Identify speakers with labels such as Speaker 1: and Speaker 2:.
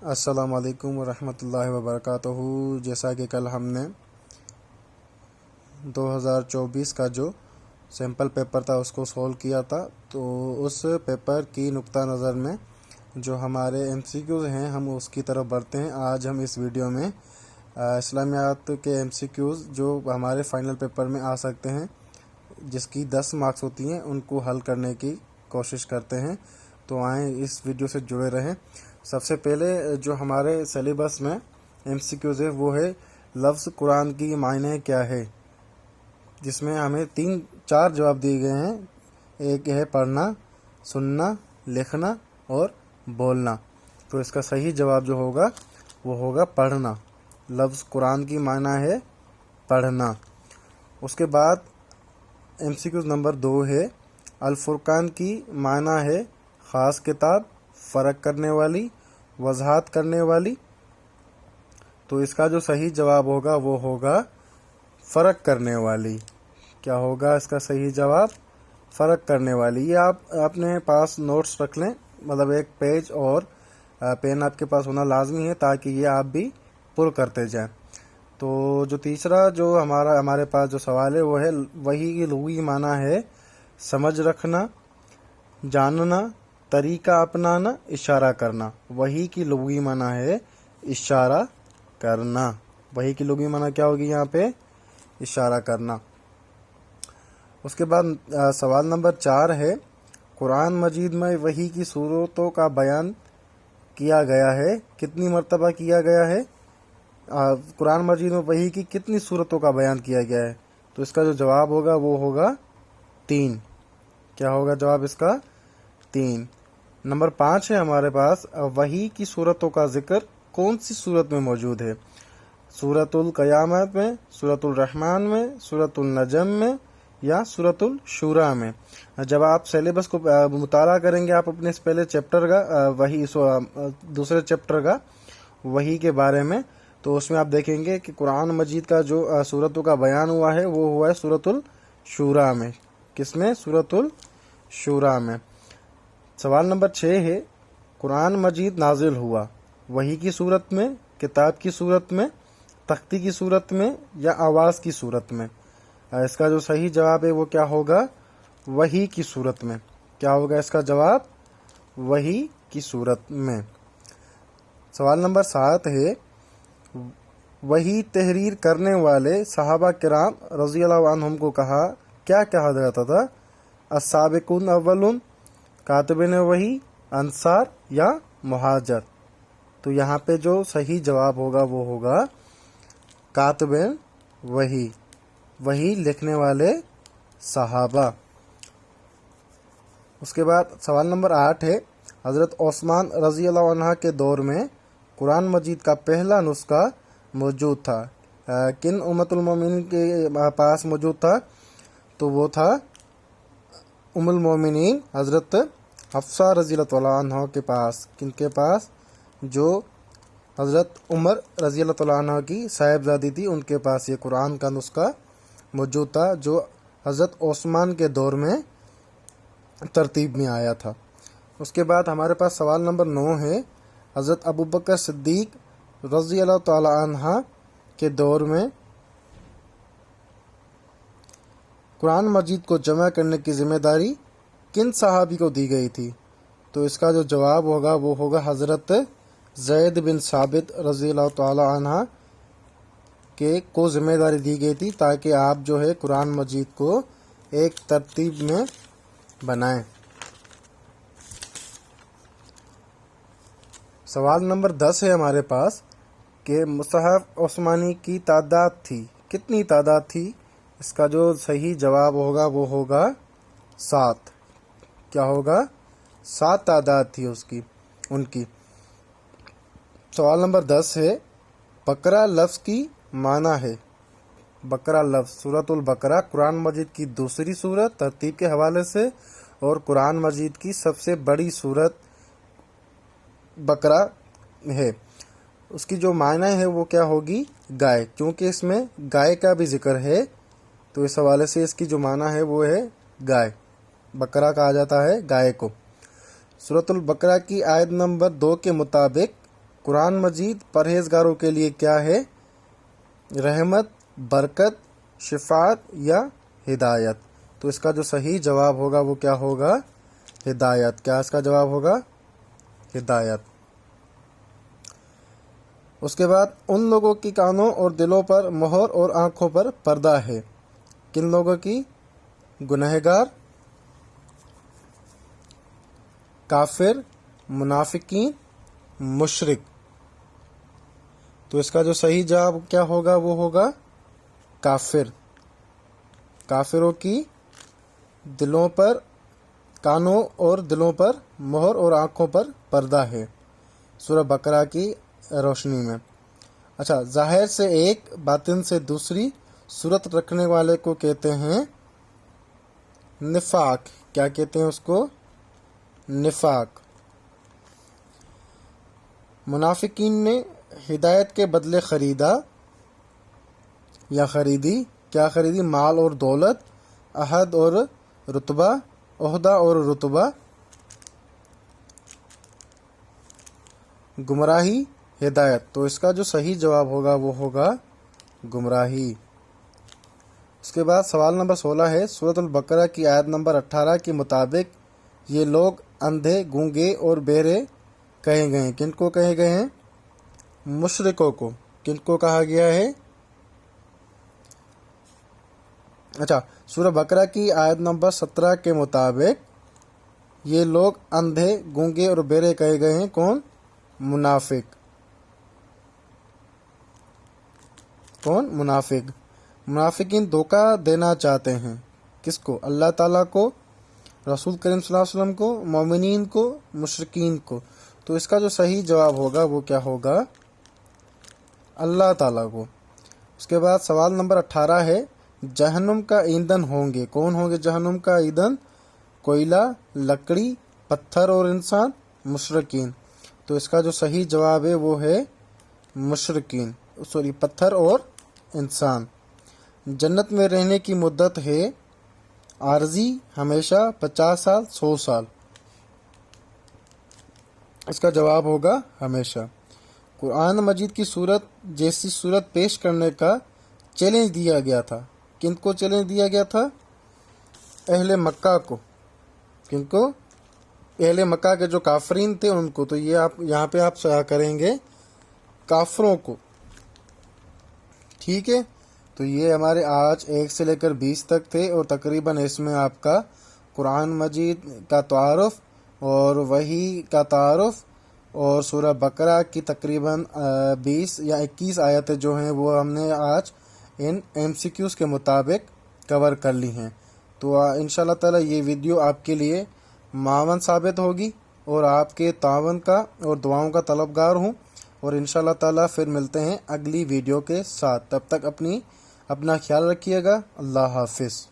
Speaker 1: السلام علیکم ورحمۃ اللہ وبرکاتہ۔ جیسا کہ کل ہم نے 2024 کا جو سیمپل پیپر تھا اس کو سولو کیا تھا، تو اس پیپر کی نقطہ نظر میں جو ہمارے MCQs ہیں ہم اس کی طرف بڑھتے ہیں۔ آج ہم اس ویڈیو میں اسلامیات کے MCQs جو ہمارے فائنل پیپر میں آ سکتے ہیں، جس کی 10 مارکس ہوتی ہیں، ان کو حل کرنے کی کوشش کرتے ہیں۔ تو آئیں اس ویڈیو سے جڑے رہیں۔ سب سے پہلے جو ہمارے سلیبس میں MCQs ہے وہ ہے لفظ قرآن کی معنی کیا ہے، جس میں ہمیں 4 جواب دیے گئے ہیں۔ ایک ہے پڑھنا، سننا، لکھنا اور بولنا۔ تو اس کا صحیح جواب جو ہوگا وہ ہوگا پڑھنا۔ لفظ قرآن کی معنی ہے پڑھنا۔ اس کے بعد MCQs نمبر 2 ہے الفرقان کی معنی ہے خاص کتاب، فرق کرنے والی، وضاحت کرنے والی۔ تو اس کا جو صحیح جواب ہوگا وہ ہوگا فرق کرنے والی۔ کیا ہوگا اس کا صحیح جواب؟ فرق کرنے والی۔ یہ آپ اپنے پاس نوٹس رکھ لیں، مطلب ایک پیج اور پین آپ کے پاس ہونا لازمی ہے تاکہ یہ آپ بھی پر کرتے جائیں۔ تو جو تیسرا جو ہمارے پاس جو سوال ہے وہ ہے وحی کی لغوی معنی ہے سمجھ رکھنا، جاننا، طریقہ اپنانا، اشارہ کرنا۔ وحی کی لغوی معنی ہے اشارہ کرنا۔ وحی کی لغوی معنی کیا ہوگی یہاں پہ؟ اشارہ کرنا۔ اس کے بعد سوال نمبر 4 ہے قرآن مجید میں وحی کی صورتوں کا بیان کیا گیا ہے، کتنی مرتبہ کیا گیا ہے؟ قرآن مجید میں وحی کی کتنی صورتوں کا بیان کیا گیا ہے؟ تو اس کا جو جواب ہوگا وہ ہوگا 3۔ کیا ہوگا جواب اس کا؟ 3۔ نمبر 5 ہے ہمارے پاس وحی کی صورتوں کا ذکر کون سی صورت میں موجود ہے؟ سورۃ القیامت میں، سورۃ الرحمن میں، سورۃ النجم میں یا سورۃ الشورى میں؟ جب آپ سیلیبس کو مطالعہ کریں گے آپ اپنے اس پہلے چیپٹر کا وحی دوسرے چیپٹر کا وحی کے بارے میں، تو اس میں آپ دیکھیں گے کہ قرآن مجید کا جو صورتوں کا بیان ہوا ہے وہ ہوا ہے سورۃ الشورى میں۔ کس میں؟ سورۃ الشورى میں۔ سوال نمبر 6 ہے قرآن مجید نازل ہوا وحی کی صورت میں، کتاب کی صورت میں، تختی کی صورت میں یا آواز کی صورت میں؟ اس کا جو صحیح جواب ہے وہ کیا ہوگا؟ وحی کی صورت میں۔ کیا ہوگا اس کا جواب؟ وحی کی صورت میں۔ سوال نمبر 7 ہے وحی تحریر کرنے والے صحابہ کرام رضی اللہ عنہم کو کیا کہا جاتا تھا؟ السابقون الاولون، کاتبین وحی، انصار یا مہاجر؟ تو یہاں پہ جو صحیح جواب ہوگا وہ ہوگا کاتبین وحی، وحی لکھنے والے صحابہ۔ اس کے بعد سوال نمبر 8 ہے حضرت عثمان رضی اللہ عنہ کے دور میں قرآن مجید کا پہلا نسخہ موجود تھا، کن امت المومنین کے پاس موجود تھا؟ تو وہ تھا ام المومنین حضرت حفصہ رضی اللہ تعالیٰ عنہ کے پاس۔ کن کے پاس؟ جو حضرت عمر رضی اللہ تعالیٰ عنہ کی صاحبزادی تھی، ان کے پاس یہ قرآن کا نسخہ موجود تھا جو حضرت عثمان کے دور میں ترتیب میں آیا تھا۔ اس کے بعد ہمارے پاس سوال نمبر 9 ہے حضرت ابوبکر صدیق رضی اللہ تعالیٰ عنہ کے دور میں قرآن مجید کو جمع کرنے کی ذمہ داری کن صحابی کو دی گئی تھی؟ تو اس کا جو جواب ہوگا وہ ہوگا حضرت زید بن ثابت رضی اللہ تعالی عنہ کو ذمہ داری دی گئی تھی تاکہ آپ جو ہے قرآن مجید کو ایک ترتیب میں بنائیں۔ سوال نمبر 10 ہے ہمارے پاس کہ مصحف عثمانی کی تعداد تھی، کتنی تعداد تھی؟ اس کا جو صحیح جواب ہوگا وہ ہوگا 7۔ کیا ہوگا؟ 7 تعداد تھی ان کی۔ سوال نمبر 10 ہے بقرہ لفظ کی معنی ہے۔ بقرہ لفظ سورۃ البقرہ قرآن مجید کی دوسری سورت ترتیب کے حوالے سے، اور قرآن مجید کی سب سے بڑی سورت بقرہ ہے۔ اس کی جو معنی ہے وہ کیا ہوگی؟ گائے، کیونکہ اس میں گائے کا بھی ذکر ہے، تو اس حوالے سے اس کی جو معنی ہے وہ ہے گائے۔ بقرہ کہا جاتا ہے گائے کو۔ سورۃ البقرہ کی آیت نمبر 2 کے مطابق قرآن مجید پرہیزگاروں کے لیے کیا ہے؟ رحمت، برکت، شفاعت یا ہدایت؟ تو اس کا جو صحیح جواب ہوگا وہ کیا ہوگا؟ ہدایت۔ کیا اس کا جواب ہوگا؟ ہدایت۔ اس کے بعد ان لوگوں کی کانوں اور دلوں پر مہر اور آنکھوں پر پردہ ہے۔ کن لوگوں کی؟ گنہگار، کافر، منافقین، مشرک۔ تو اس کا جو صحیح جواب کیا ہوگا؟ وہ ہوگا کافر۔ کافروں کی دلوں پر، کانوں اور دلوں پر مہر اور آنکھوں پر پردہ ہے، سورہ بقرہ کی روشنی میں۔ اچھا، ظاہر سے ایک، باطن سے دوسری صورت رکھنے والے کو کہتے ہیں نفاق۔ کیا کہتے ہیں اس کو؟ نفاق۔ منافقین نے ہدایت کے بدلے خریدا یا خریدی، کیا خریدی؟ مال اور دولت، عہد اور رتبہ، عہدہ اور رتبہ، گمراہی، ہدایت۔ تو اس کا جو صحیح جواب ہوگا وہ ہوگا گمراہی۔ اس کے بعد سوال نمبر 16 ہے، سورۃ البقرہ کی آیت نمبر 18 کے مطابق یہ لوگ اندھے، گونگے اور بہرے کہے گئے ہیں۔ کن کو کہے گئے ہیں؟ مشرکوں کو۔ کن کو کہا گیا ہے؟ اچھا، سورہ بقرہ کی آیت نمبر 17 کے مطابق یہ لوگ اندھے، گونگے اور بہرے کہے گئے ہیں۔ کون؟ منافق۔ کون؟ منافق۔ منافقین دھوکہ دینا چاہتے ہیں۔ کس کو؟ اللہ تعالیٰ کو، رسول کریم صلی اللہ علیہ وسلم کو، مومنین کو، مشرکین کو۔ تو اس کا جو صحیح جواب ہوگا وہ کیا ہوگا؟ اللہ تعالیٰ کو۔ اس کے بعد سوال نمبر 18 ہے، جہنم کا ایندھن ہوں گے۔ کون ہوں گے جہنم کا ایندھن؟ کوئلہ، لکڑی، پتھر اور انسان، مشرکین۔ تو اس کا جو صحیح جواب ہے وہ ہے مشرکین، پتھر اور انسان۔ جنت میں رہنے کی مدت ہے عارضی، ہمیشہ، 50 سال، 100 سال۔ اس کا جواب ہوگا ہمیشہ۔ قرآن مجید کی صورت جیسی صورت پیش کرنے کا چیلنج دیا گیا تھا۔ کن کو چیلنج دیا گیا تھا؟ اہل مکہ کو۔ کن کو؟ اہل مکہ کے جو کافرین تھے ان کو۔ تو یہ آپ یہاں پہ آپ سیا کریں گے کافروں کو، ٹھیک ہے؟ تو یہ ہمارے آج 1 سے لے کر 20 تک تھے، اور تقریباً اس میں آپ کا قرآن مجید کا تعارف اور وحی کا تعارف اور سورہ بقرہ کی تقریباً 20 یا 21 آیتیں جو ہیں وہ ہم نے آج ان MCQs کے مطابق کور کر لی ہیں۔ تو انشاءاللہ تعالی یہ ویڈیو آپ کے لیے معاون ثابت ہوگی، اور آپ کے تعاون کا اور دعاؤں کا طلبگار ہوں، اور انشاءاللہ تعالی پھر ملتے ہیں اگلی ویڈیو کے ساتھ۔ تب تک اپنا خیال رکھیے گا۔ اللہ حافظ۔